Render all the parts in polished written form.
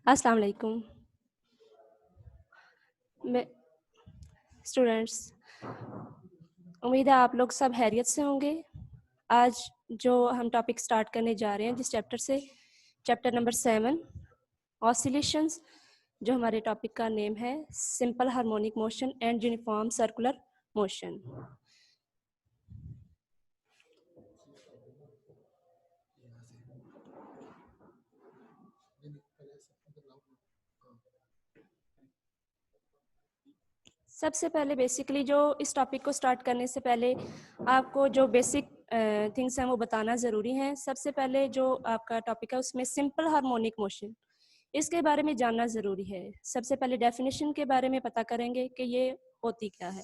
अस्सलाम वालेकुम स्टूडेंट्स, उम्मीद है आप लोग सब खैरियत से होंगे। आज जो हम टॉपिक स्टार्ट करने जा रहे हैं जिस चैप्टर से, चैप्टर नंबर 7 ऑसिलेशंस, जो हमारे टॉपिक का नेम है simple harmonic motion and uniform circular motion. सबसे पहले बेसिकली जो इस टॉपिक को स्टार्ट करने से पहले आपको जो बेसिक थिंग्स हैं वो बताना ज़रूरी है। सबसे पहले जो आपका टॉपिक है उसमें सिंपल हार्मोनिक मोशन, इसके बारे में जानना ज़रूरी है। सबसे पहले डेफिनेशन के बारे में पता करेंगे कि ये होती क्या है।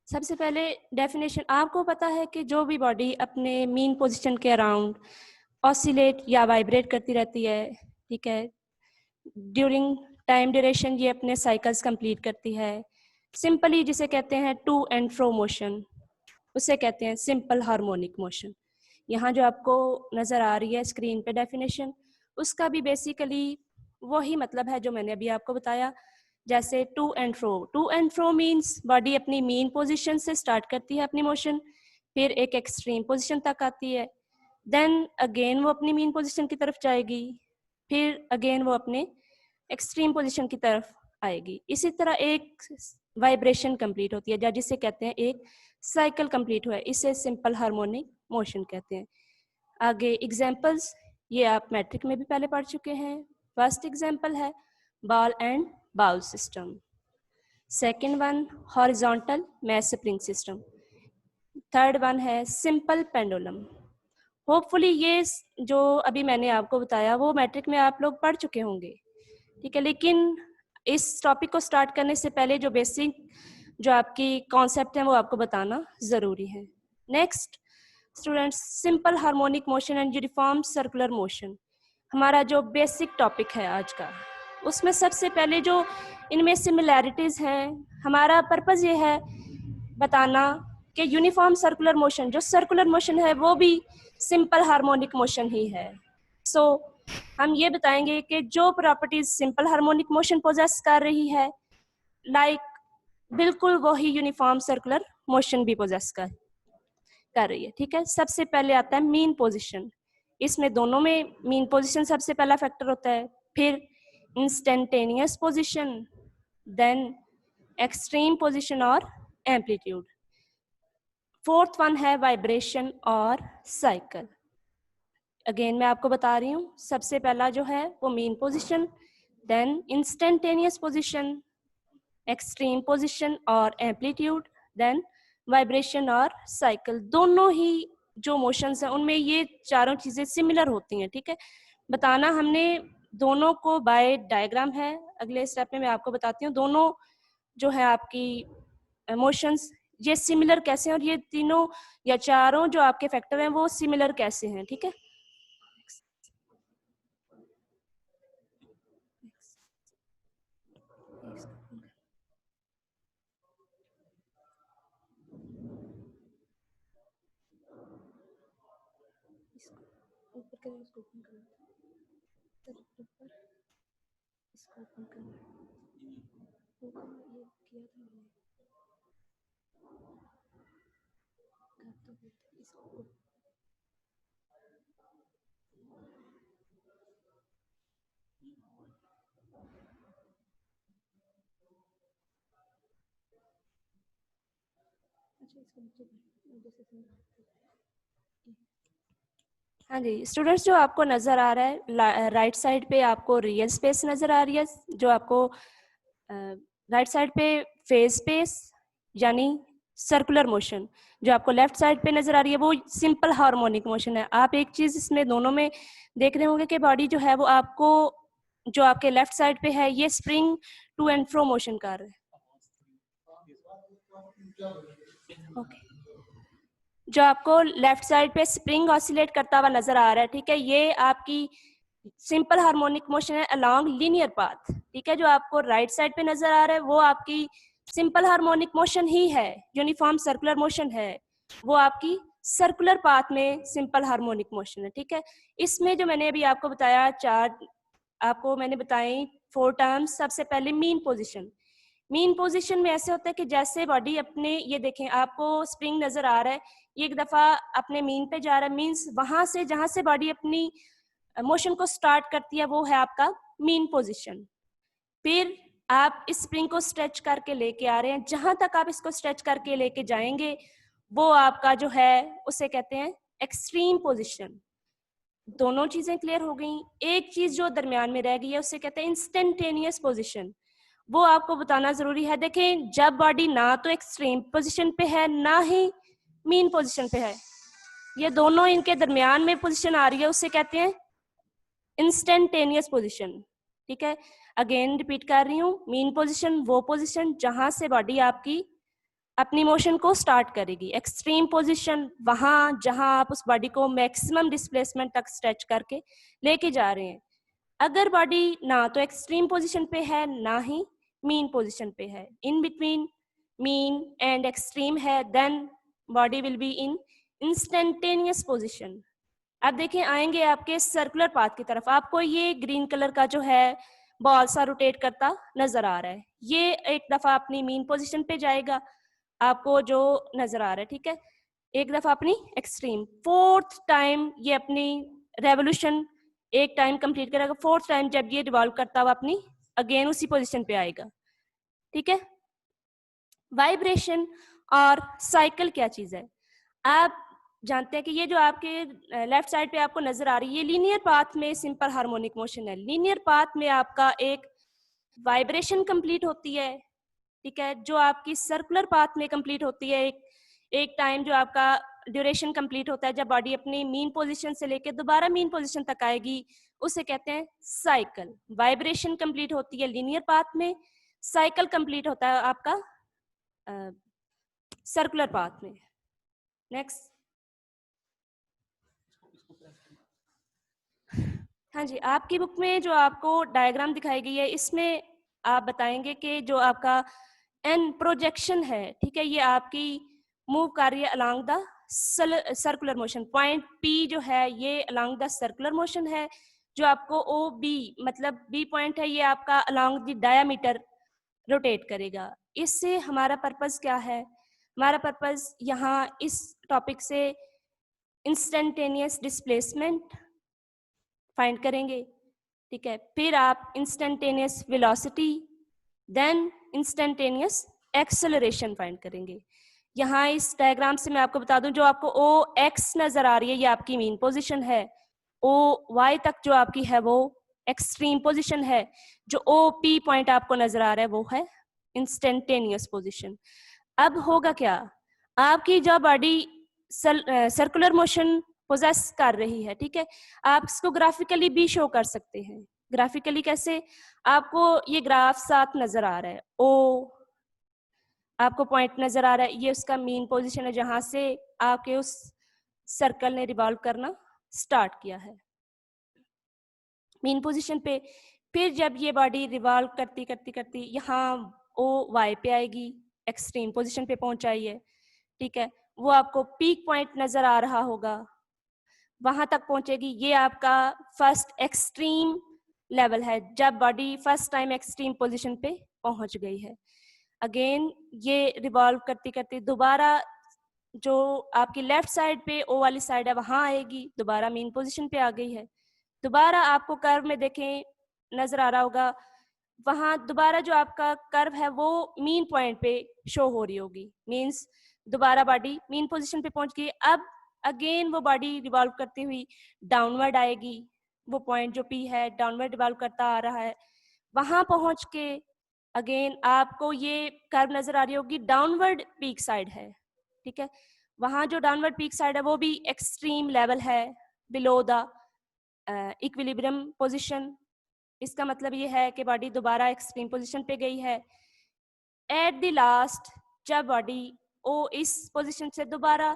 सबसे पहले डेफिनेशन, आपको पता है कि जो भी बॉडी अपने मीन पोजीशन के अराउंड ऑसिलेट या वाइब्रेट करती रहती है, ठीक है, ड्यूरिंग टाइम ड्यूरेशन ये अपने साइकिल्स कंप्लीट करती है। सिंपली जिसे कहते हैं टू एंड फ्रो मोशन, उसे कहते हैं सिंपल हार्मोनिक मोशन। यहाँ जो आपको नज़र आ रही है स्क्रीन पे डेफिनेशन, उसका भी बेसिकली वही मतलब है जो मैंने अभी आपको बताया। जैसे to and fro means body अपनी मीन पोजीशन से स्टार्ट करती है अपनी मोशन, फिर एक एक्सट्रीम पोजीशन तक आती है, देन अगेन वो अपनी मीन पोजीशन की तरफ जाएगी, फिर अगेन वो अपने एक्सट्रीम पोजीशन की तरफ आएगी। इसी तरह एक वाइब्रेशन कंप्लीट होती है, जिसे कहते हैं एक साइकिल कंप्लीट हुआ है, इसे सिंपल हार्मोनिक मोशन कहते हैं। आगे एग्जांपल्स, ये आप मैट्रिक में भी पहले पढ़ चुके हैं। फर्स्ट एग्जांपल है ball and bowl system, second one horizontal mass spring system, third one है सिंपल पेंडुलम। होपफुली ये जो अभी मैंने आपको बताया वो मैट्रिक में आप लोग पढ़ चुके होंगे, ठीक है। लेकिन इस टॉपिक को स्टार्ट करने से पहले जो बेसिक जो आपकी कॉन्सेप्ट है वो आपको बताना ज़रूरी है। Next students, simple harmonic motion and uniform circular motion हमारा जो बेसिक टॉपिक है आज का। उसमें सबसे पहले जो इनमें सिमिलैरिटीज़ हैं, हमारा पर्पज़ ये है बताना कि यूनिफॉर्म सर्कुलर मोशन, जो सर्कुलर मोशन है वो भी सिंपल हार्मोनिक मोशन ही है। सो हम ये बताएंगे कि जो properties simple harmonic motion possess कर रही है, लाइक बिल्कुल वही यूनिफॉर्म सर्कुलर मोशन भी पोजेस कर रही है, ठीक है। सबसे पहले आता है मीन पोजीशन। इसमें दोनों में मीन पोजीशन सबसे पहला फैक्टर होता है, फिर instantaneous position, then extreme position और एम्पलीट्यूड। फोर्थ वन है वाइब्रेशन और साइकिल। अगेन मैं आपको बता रही हूँ, सबसे पहला जो है वो mean position, then instantaneous position, extreme position और एम्पलीट्यूड, देन वाइब्रेशन और साइकिल। दोनों ही जो मोशंस हैं उनमें ये चारों चीज़ें सिमिलर होती हैं, ठीक है। बताना हमने दोनों को बाय डायग्राम है, अगले स्टेप में मैं आपको बताती हूँ दोनों जो है आपकी मोशंस ये सिमिलर कैसे हैं और ये तीनों या चारों जो आपके फैक्टर हैं वो सिमिलर कैसे हैं, ठीक है। ऊपर करें, इसको ओपन करना, ऊपर इसको ओपन करना, ऊपर ये किया था मैंने, कर तो बोलते इसको। अच्छा इसको नीचे हाँ जी स्टूडेंट्स, जो आपको नज़र आ रहा है राइट साइड पे आपको रियल स्पेस नज़र आ रही है, जो आपको राइट साइड पे फेज स्पेस यानी सर्कुलर मोशन, जो आपको लेफ्ट साइड पे नज़र आ रही है वो सिंपल हार्मोनिक मोशन है। आप एक चीज़ इसमें दोनों में देख रहे होंगे कि बॉडी जो है वो आपको जो आपके लेफ्ट साइड पे है ये spring to and fro motion कर रहा है, ओके। जो आपको लेफ्ट साइड पे स्प्रिंग ऑसिलेट करता हुआ नजर आ रहा है, ठीक है, ये आपकी सिंपल हार्मोनिक मोशन है अलोंग लीनियर पाथ, ठीक है। जो आपको राइट साइड पे नजर आ रहा है वो आपकी सिंपल हार्मोनिक मोशन ही है, यूनिफॉर्म सर्कुलर मोशन है, वो आपकी सर्कुलर पाथ में सिंपल हार्मोनिक मोशन है, ठीक है। इसमें जो मैंने अभी आपको बताया आपको मैंने बताई 4 टर्म्स। सबसे पहले मीन पोजीशन। मीन पोजीशन में ऐसे होता है कि जैसे बॉडी अपने, ये देखें आपको स्प्रिंग नजर आ रहा है, ये एक दफा अपने मीन पे जा रहा है, मीन्स वहां से जहां से बॉडी अपनी मोशन को स्टार्ट करती है वो है आपका मीन पोजीशन। फिर आप इस स्प्रिंग को स्ट्रेच करके लेके आ रहे हैं, जहां तक आप इसको स्ट्रेच करके लेके जाएंगे वो आपका जो है उसे कहते हैं एक्सट्रीम पोजीशन। दोनों चीजें क्लियर हो गई। एक चीज जो दरमियान में रह गई है उसे कहते हैं इंस्टेंटेनियस पोजीशन। वो आपको बताना जरूरी है। देखें, जब बॉडी ना तो एक्सट्रीम पोजीशन पे है ना ही मीन पोजीशन पे है, ये दोनों इनके दरमियान में पोजीशन आ रही है, उसे कहते हैं इंस्टेंटेनियस पोजीशन, ठीक है। अगेन रिपीट कर रही हूँ, मीन पोजीशन वो पोजीशन जहां से बॉडी आपकी अपनी मोशन को स्टार्ट करेगी। एक्सट्रीम पोजीशन वहां जहां आप उस बॉडी को मैक्सिमम डिस्प्लेसमेंट तक स्ट्रेच करके लेके जा रहे हैं। अगर बॉडी ना तो एक्सट्रीम पोजीशन पे है ना ही मीन पोजीशन पे है, in between mean and extreme है, then body will be in instantaneous position. अब देखें, आएंगे आपके सर्कुलर पाथ की तरफ। आपको ये ग्रीन कलर का जो है बॉल सा रोटेट करता नजर आ रहा है, ये एक दफा अपनी मीन पोजीशन पे जाएगा, आपको जो नजर आ रहा है, ठीक है। एक दफा अपनी एक्सट्रीम, फोर्थ टाइम ये अपनी रेवोल्यूशन एक टाइम कंप्लीट करेगा, फोर्थ टाइम जब ये रिवॉल्व करता हुआ अपनी अगेन उसी पोजीशन पे आएगा, ठीक है। वाइब्रेशन और साइकिल क्या चीज है? आप जानते हैं कि ये जो आपके लेफ्ट साइड पे आपको नजर आ रही है, ये लीनियर पाथ में सिंपल हार्मोनिक मोशन है। लीनियर पाथ में आपका एक वाइब्रेशन कंप्लीट होती है, ठीक है, जो आपकी सर्कुलर पाथ में कंप्लीट होती है। एक टाइम जो आपका ड्यूरेशन कंप्लीट होता है जब बॉडी अपनी मीन पोजीशन से लेके दोबारा मीन पोजीशन तक आएगी, उसे कहते हैं साइकिल। वाइब्रेशन कंप्लीट होती है लीनियर पाथ में, साइकिल कंप्लीट होता है आपका सर्कुलर पाथ में। नेक्स्ट। हाँ जी, आपकी बुक में जो आपको डायग्राम दिखाई गई है, इसमें आप बताएंगे कि जो आपका एन प्रोजेक्शन है, ठीक है, ये आपकी मूव कर रही है along the circular motion. Point P जो है ये अलोंग द सर्कुलर मोशन है। जो आपको ओ बी मतलब बी पॉइंट है, ये आपका अलोंग द डायामीटर रोटेट करेगा। इससे हमारा पर्पस क्या है? हमारा पर्पस यहाँ इस टॉपिक से इंस्टेंटेनियस डिस्प्लेसमेंट फाइंड करेंगे, ठीक है। फिर आप instantaneous velocity, then instantaneous acceleration find करेंगे। यहाँ इस डायग्राम से मैं आपको बता दूं, जो आपको ओ एक्स नजर आ रही है ये आपकी मीन पोजीशन है, ओ वाई तक जो आपकी है वो एक्सट्रीम पोजीशन है, जो ओ पी पॉइंट आपको नजर आ रहा है वो है इंस्टेंटेनियस पोजीशन। अब होगा क्या, आपकी जो बॉडी सर्कुलर मोशन पोजेस कर रही है, ठीक है, आप इसको ग्राफिकली भी शो कर सकते हैं। ग्राफिकली कैसे? आपको ये ग्राफ साथ नजर आ रहा है, ओ आपको पॉइंट नजर आ रहा है, ये उसका मीन पोजीशन है जहां से आपके उस सर्कल ने रिवॉल्व करना स्टार्ट किया है मीन पोजीशन पे। फिर जब ये बॉडी रिवॉल्व करती करती करती यहाँ ओ वाई पे आएगी, एक्सट्रीम पोजीशन पे पहुंचाई है, ठीक है, वो आपको पीक पॉइंट नजर आ रहा होगा, वहां तक पहुंचेगी। ये आपका फर्स्ट एक्सट्रीम लेवल है, जब body first time extreme position पे पहुंच गई है। अगेन ये रिवॉल्व करती करती दोबारा जो आपकी लेफ्ट साइड पे ओ वाली साइड है वहां आएगी, दोबारा मीन पोजीशन पे आ गई है। दोबारा आपको कर्व में देखें नजर आ रहा होगा, वहां दोबारा जो आपका कर्व है वो मीन पॉइंट पे शो हो रही होगी, मींस दोबारा बॉडी मीन पोजीशन पे पहुंच गई। अब अगेन वो बॉडी रिवॉल्व करती हुई डाउनवर्ड आएगी, वो पॉइंट जो पी है डाउनवर्ड रिवॉल्व करता आ रहा है, वहां पहुंच के अगेन आपको ये कर्व नजर आ रही होगी, डाउनवर्ड पीक साइड है, ठीक है, वहां जो डाउनवर्ड पीक साइड है वो भी एक्सट्रीम लेवल है बिलो द इक्विलिब्रियम पोजीशन। इसका मतलब ये है कि बॉडी दोबारा एक्सट्रीम पोजीशन पे गई है। एट द लास्ट जब बॉडी ओ इस पोजीशन से दोबारा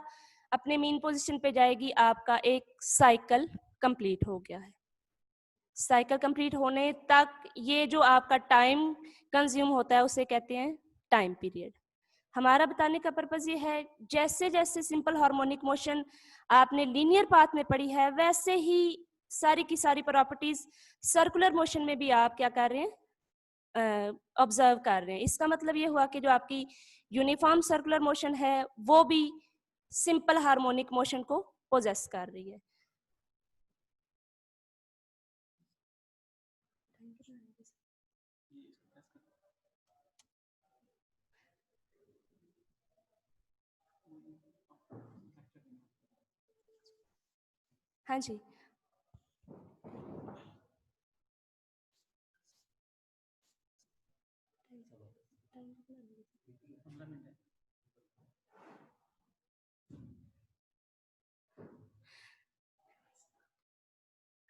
अपने मीन पोजीशन पे जाएगी, आपका एक साइकिल कंप्लीट हो गया है। साइकिल कंप्लीट होने तक ये जो आपका टाइम कंज्यूम होता है उसे कहते हैं टाइम पीरियड। हमारा बताने का पर्पज ये है, जैसे जैसे सिंपल हार्मोनिक मोशन आपने लीनियर पाथ में पढ़ी है, वैसे ही सारी की सारी प्रॉपर्टीज सर्कुलर मोशन में भी आप क्या कर रहे हैं, ऑब्जर्व कर रहे हैं। इसका मतलब ये हुआ कि जो आपकी यूनिफॉर्म सर्कुलर मोशन है वो भी सिंपल हार्मोनिक मोशन को पोजेस कर रही है। हाँ जी,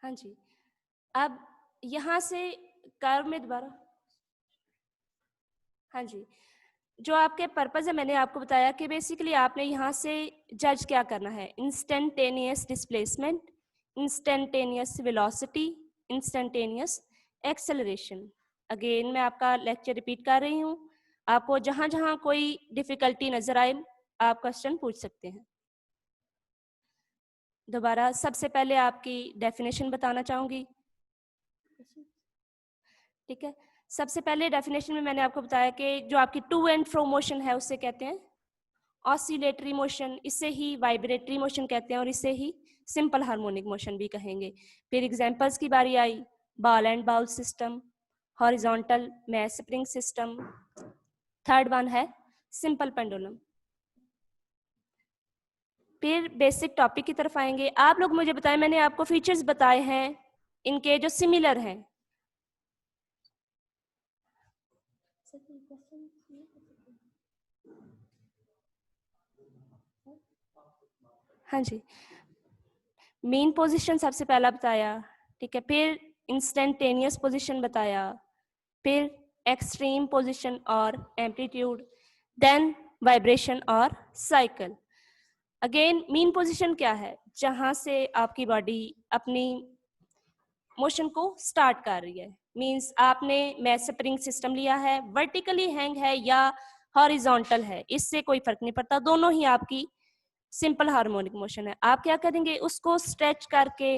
हाँ जी। अब यहाँ से कर्व में दोबारा, हाँ जी, जो आपके पर्पज है मैंने आपको बताया कि बेसिकली आपने यहाँ से जज क्या करना है, instantaneous displacement, instantaneous velocity, instantaneous acceleration. Again मैं आपका लेक्चर रिपीट कर रही हूँ, आपको जहाँ जहाँ कोई डिफिकल्टी नजर आए आप क्वेश्चन पूछ सकते हैं। दोबारा सबसे पहले आपकी डेफिनेशन बताना चाहूँगी, ठीक है। सबसे पहले डेफिनेशन में मैंने आपको बताया कि जो आपकी टू एंड फ्रो मोशन है उससे कहते हैं ऑसिलेटरी मोशन, इसे ही वाइब्रेटरी मोशन कहते हैं और इसे ही सिंपल हार्मोनिक मोशन भी कहेंगे। फिर एग्जांपल्स की बारी आई, ball and bowl system, horizontal mass spring system, third one है सिंपल पेंडुलम। फिर बेसिक टॉपिक की तरफ आएंगे। आप लोग मुझे बताएं, मैंने आपको फीचर्स बताए हैं इनके जो सिमिलर हैं। हाँ जी, मेन पोजीशन सबसे पहला बताया, ठीक है। फिर इंस्टेंटेनियस पोजीशन बताया, फिर एक्सट्रीम पोजीशन और एम्पलीट्यूड, देन वाइब्रेशन और साइकिल। अगेन मीन पोजीशन क्या है, जहां से आपकी बॉडी अपनी मोशन को स्टार्ट कर रही है। मींस आपने मैस स्प्रिंग सिस्टम लिया है, वर्टिकली हैंग है या हॉरिजॉन्टल है, इससे कोई फर्क नहीं पड़ता, दोनों ही आपकी सिंपल हार्मोनिक मोशन है। आप क्या करेंगे, उसको स्ट्रेच करके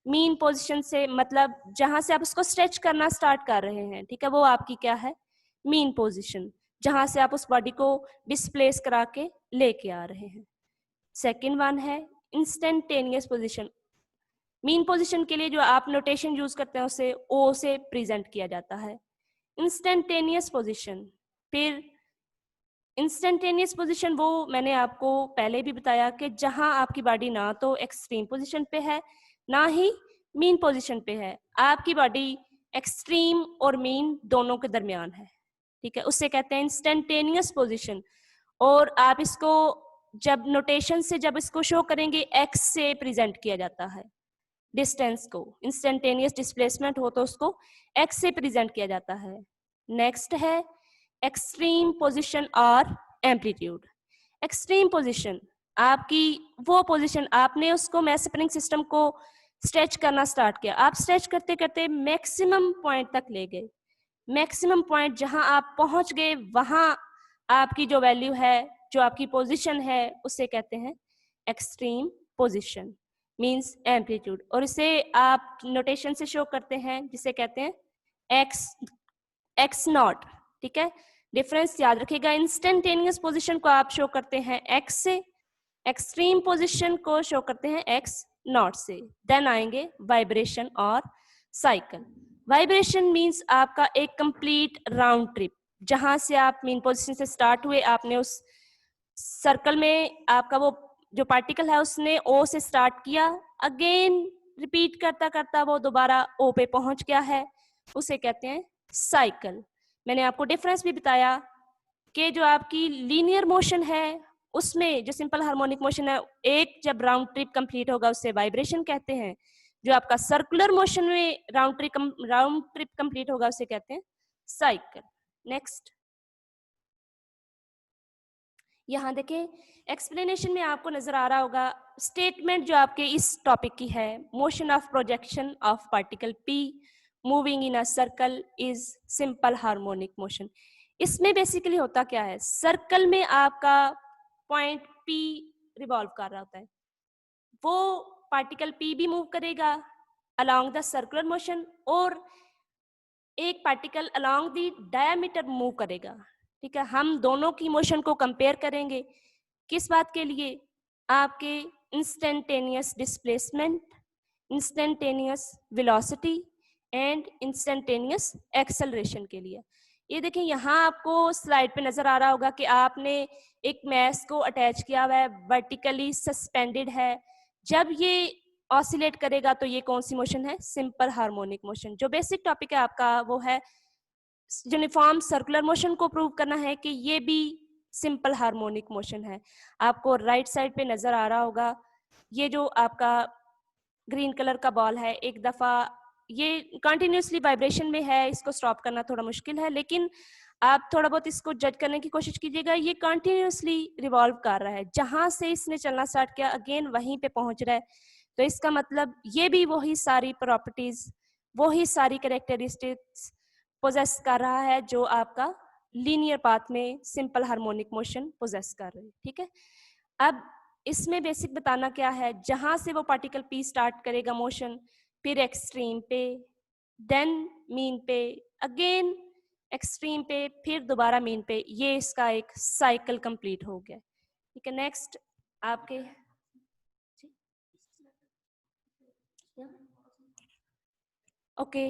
मीन पोजीशन से, मतलब जहां से आप उसको स्ट्रेच करना स्टार्ट कर रहे हैं, ठीक है, वो आपकी क्या है, मीन पोजीशन, जहां से आप उस बॉडी को डिस्प्लेस करा के लेके आ रहे हैं। सेकेंड वन है इंस्टेंटेनियस पोजीशन। मीन पोजीशन के लिए जो आप नोटेशन यूज करते हैं उसे ओ से प्रेजेंट किया जाता है, इंस्टेंटेनियस पोजीशन। फिर इंस्टेंटेनियस पोजीशन वो मैंने आपको पहले भी बताया कि जहां आपकी बॉडी ना तो एक्सट्रीम पोजीशन पे है ना ही मीन पोजीशन पे है, आपकी बॉडी एक्सट्रीम और मीन दोनों के दरमियान है, ठीक है, उससे कहते हैं इंस्टेंटेनियस पोजीशन। और आप इसको जब नोटेशन से जब इसको शो करेंगे, एक्स से प्रेजेंट किया जाता है डिस्टेंस को, इंस्टेंटेनियस डिस्प्लेसमेंट हो तो उसको एक्स से प्रेजेंट किया जाता है। नेक्स्ट है एक्सट्रीम पोजीशन और एम्पलीट्यूड। एक्सट्रीम पोजीशन आपकी वो पोजीशन, आपने उसको मैस स्प्रिंग सिस्टम को स्ट्रेच करना स्टार्ट किया, आप स्ट्रेच करते करते मैक्सिमम पॉइंट तक ले गए, मैक्सिमम पॉइंट जहां आप पहुंच गए वहां आपकी जो वैल्यू है, जो आपकी पोजीशन है, उसे कहते हैं एक्सट्रीम पोजीशन, मींस एम्पलीट्यूड। और इसे आप नोटेशन से शो करते हैं जिसे कहते हैं एक्स नॉट, ठीक है, डिफरेंस याद रखिएगा। इंस्टेंटेनियस पोजीशन को आप शो करते हैं एक्स से, एक्सट्रीम पोजीशन को शो करते हैं एक्स नॉट से। देन आएंगे वाइब्रेशन और साइकिल। वाइब्रेशन मींस आपका एक कंप्लीट राउंड ट्रिप, जहां से आप मीन पोजीशन से स्टार्ट हुए, आपने उस सर्कल में आपका वो जो पार्टिकल है उसने ओ से स्टार्ट किया, अगेन रिपीट करता करता वो दोबारा ओ पे पहुंच गया है, उसे कहते हैं साइकिल। मैंने आपको डिफरेंस भी बताया कि जो आपकी लीनियर मोशन है उसमें जो सिंपल हार्मोनिक मोशन है, एक जब राउंड ट्रिप कंप्लीट होगा उसे वाइब्रेशन कहते हैं, जो आपका सर्कुलर मोशन में राउंड ट्रिप कंप्लीट होगा उसे कहते हैं साइकिल। नेक्स्ट, यहाँ देखें एक्सप्लेनेशन में आपको नजर आ रहा होगा स्टेटमेंट जो आपके इस टॉपिक की है, motion of projection of particle P moving in a circle is simple harmonic motion. इसमें बेसिकली होता क्या है, सर्कल में आपका पॉइंट P रिवॉल्व कर रहा होता है, वो पार्टिकल P भी मूव करेगा अलोंग द सर्कुलर मोशन और एक particle along the diameter move करेगा। ठीक है, हम दोनों की मोशन को कंपेयर करेंगे, किस बात के लिए, आपके instantaneous displacement, instantaneous velocity and instantaneous acceleration के लिए। ये देखिए यहाँ आपको स्लाइड पे नजर आ रहा होगा कि आपने एक मैस को अटैच किया हुआ है, वर्टिकली सस्पेंडेड है। जब ये ऑसिलेट करेगा तो ये कौन सी मोशन है, सिंपल हार्मोनिक मोशन। जो बेसिक टॉपिक है आपका वो है यूनिफॉर्म सर्कुलर मोशन को प्रूव करना है कि ये भी सिंपल हार्मोनिक मोशन है। आपको राइट साइड पे नजर आ रहा होगा, ये जो आपका ग्रीन कलर का बॉल है, एक दफा ये कंटिन्यूसली वाइब्रेशन में है, इसको स्टॉप करना थोड़ा मुश्किल है, लेकिन आप थोड़ा बहुत इसको जज करने की कोशिश कीजिएगा। ये कंटिन्यूसली रिवॉल्व कर रहा है, जहां से इसने चलना स्टार्ट किया अगेन वहीं पे पहुंच रहा है। तो इसका मतलब ये भी वही सारी प्रॉपर्टीज, वही सारी कैरेक्टरिस्टिक्स पोजेस कर रहा है जो आपका लीनियर पाथ में सिंपल हार्मोनिक मोशन पोजेस कर रही है। ठीक है, अब इसमें बेसिक बताना क्या है, जहां से वो पार्टिकल P स्टार्ट करेगा मोशन, फिर एक्सट्रीम पे, देन मीन पे, अगेन एक्सट्रीम पे, फिर दोबारा मीन पे, ये इसका एक साइकिल कंप्लीट हो गया। ठीक है, नेक्स्ट आपके ओके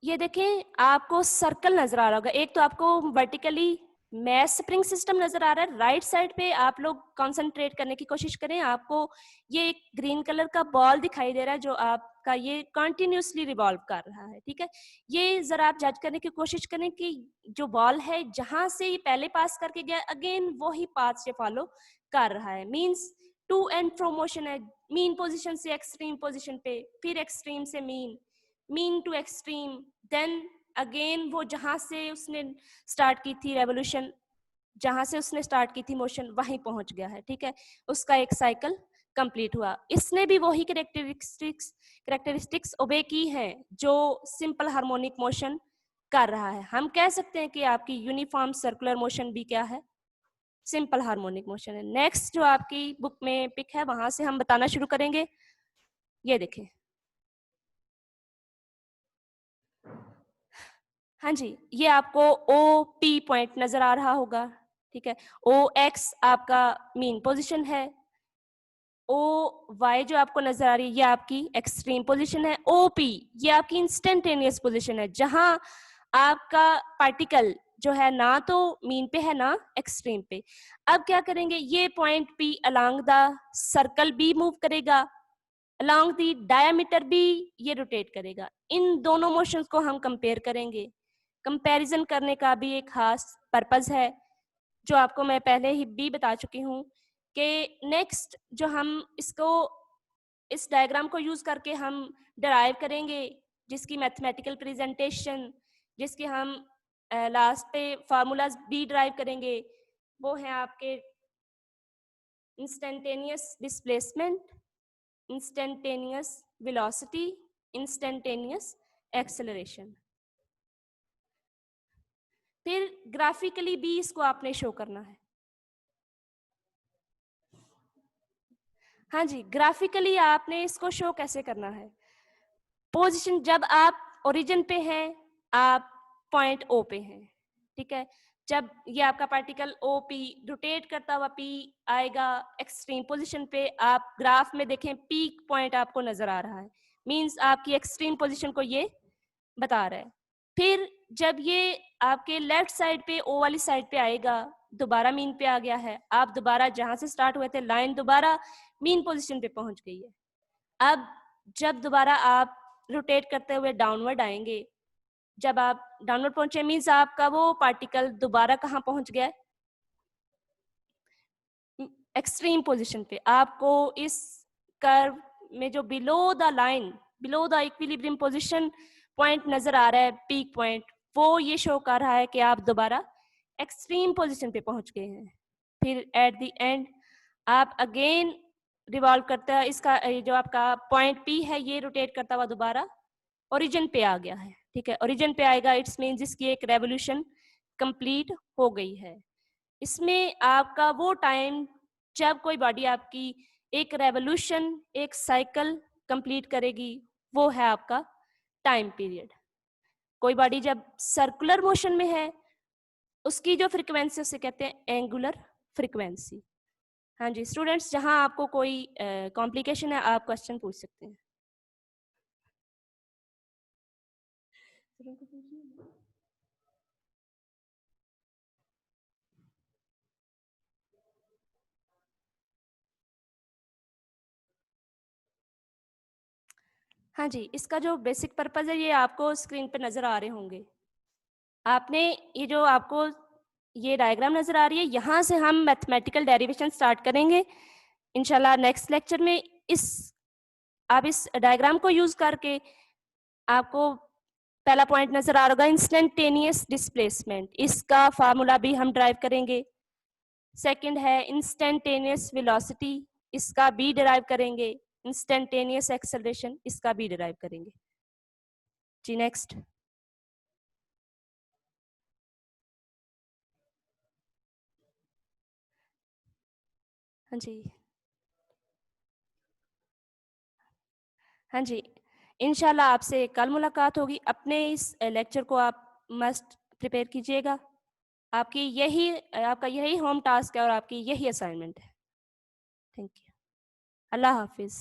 ये देखें आपको सर्कल नजर आ रहा होगा, एक तो आपको वर्टिकली मैस स्प्रिंग सिस्टम नजर आ रहा है। राइट साइड पे आप लोग कंसंट्रेट करने की कोशिश करें, आपको ये एक ग्रीन कलर का बॉल दिखाई दे रहा है जो आपका ये कंटिन्यूसली रिवॉल्व कर रहा है। ठीक है, ये जरा आप जज करने की कोशिश करें कि जो बॉल है जहां से ये पहले पास करके गया अगेन वही पाथ से फॉलो कर रहा है, means to and fro motion है, मीन पोजिशन से एक्सट्रीम पोजिशन पे, फिर एक्सट्रीम से mean, mean to extreme, then again वो जहां से उसने स्टार्ट की थी रेवोल्यूशन, जहां से उसने स्टार्ट की थी मोशन वहीं पहुंच गया है। ठीक है, उसका एक साइकिल कंप्लीट हुआ। इसने भी वही कैरेक्टरिस्टिक्स ओबे की हैं जो सिंपल हार्मोनिक मोशन कर रहा है। हम कह सकते हैं कि आपकी यूनिफॉर्म सर्कुलर मोशन भी क्या है, सिंपल हार्मोनिक मोशन है। नेक्स्ट जो आपकी बुक में पिक है वहां से हम बताना शुरू करेंगे। ये देखें, हाँ जी, ये आपको OP पॉइंट नजर आ रहा होगा। ठीक है, OX आपका मीन पोजीशन है, OY जो आपको नजर आ रही है ये आपकी एक्सट्रीम पोजीशन है, OP ये आपकी इंस्टेंटेनियस पोजीशन है जहां आपका पार्टिकल जो है ना तो मीन पे है ना एक्सट्रीम पे। अब क्या करेंगे, ये point P along the circle भी मूव करेगा, अलोंग द डायमीटर भी ये रोटेट करेगा। इन दोनों मोशंस को हम कंपेयर करेंगे। कंपैरिजन करने का भी एक खास पर्पस है जो आपको मैं पहले ही भी बता चुकी हूँ कि नेक्स्ट जो हम इसको इस डायग्राम को यूज करके हम डराइव करेंगे, जिसकी मैथमेटिकल प्रेजेंटेशन, जिसके हम लास्ट पे फार्मूलाज भी डराइव करेंगे, वो है आपके instantaneous displacement, instantaneous velocity, instantaneous acceleration. फिर ग्राफिकली भी इसको आपने शो करना है। हाँ जी, ग्राफिकली आपने इसको शो कैसे करना है, पोजीशन जब आप ओरिजिन पे हैं, आप पॉइंट O पे हैं। ठीक है, जब ये आपका पार्टिकल OP रोटेट करता हुआ P आएगा एक्सट्रीम पोजीशन पे, आप ग्राफ में देखें पीक पॉइंट आपको नजर आ रहा है, मींस आपकी एक्सट्रीम पोजीशन को ये बता रहा है। फिर जब ये आपके लेफ्ट साइड पे O वाली साइड पे आएगा, दोबारा मीन पे आ गया है, आप दोबारा जहां से स्टार्ट हुए थे लाइन दोबारा मीन पोजीशन पे पहुंच गई है। अब जब दोबारा आप रोटेट करते हुए डाउनवर्ड आएंगे, जब आप डाउनवर्ड पहुंचे मीन्स आपका वो पार्टिकल दोबारा कहाँ पहुंच गया, एक्सट्रीम पोजीशन पे। आपको इस कर्व में जो below the line, below the equilibrium position point नजर आ रहा है, पीक पॉइंट, वो ये शो कर रहा है कि आप दोबारा एक्सट्रीम पोजीशन पे पहुंच गए हैं। फिर एट द एंड आप अगेन रिवॉल्व करता है, इसका जो आपका पॉइंट P है ये रोटेट करता हुआ दोबारा ओरिजिन पे आ गया है। ठीक है, ओरिजिन पे आएगा, इट्स मीन जिसकी एक रेवोल्यूशन कंप्लीट हो गई है। इसमें आपका वो टाइम जब कोई बॉडी आपकी एक रेवोल्यूशन, एक साइकिल कंप्लीट करेगी, वो है आपका टाइम पीरियड। कोई बॉडी जब सर्कुलर मोशन में है, उसकी जो फ्रीक्वेंसी उसे कहते हैं एंगुलर फ्रीक्वेंसी। हाँ जी स्टूडेंट्स, जहां आपको कोई कॉम्प्लिकेशन है आप क्वेश्चन पूछ सकते हैं। हाँ जी, इसका जो बेसिक पर्पज है ये आपको स्क्रीन पर नजर आ रहे होंगे। आपने ये जो आपको ये डायग्राम नजर आ रही है, यहाँ से हम मैथमेटिकल डेरिवेशन स्टार्ट करेंगे इंशाल्लाह नेक्स्ट लेक्चर में। आप इस डायग्राम को यूज करके आपको पहला पॉइंट नजर आ रहा होगा इंस्टेंटेनियस डिस्प्लेसमेंट, इसका फार्मूला भी हम ड्राइव करेंगे। सेकंड है इंस्टेंटेनियस वेलोसिटी, इसका भी डिराइव करेंगे। इंस्टेंटेनियस एक्सेलरेशन, इसका भी डिराइव करेंगे। जी नेक्स्ट। हाँ जी, हाँ जी, इंशाल्लाह आपसे कल मुलाकात होगी। अपने इस लेक्चर को आप मस्ट प्रिपेयर कीजिएगा। आपका यही होम टास्क है और आपकी यही असाइनमेंट है। Thank you. Allah Hafiz.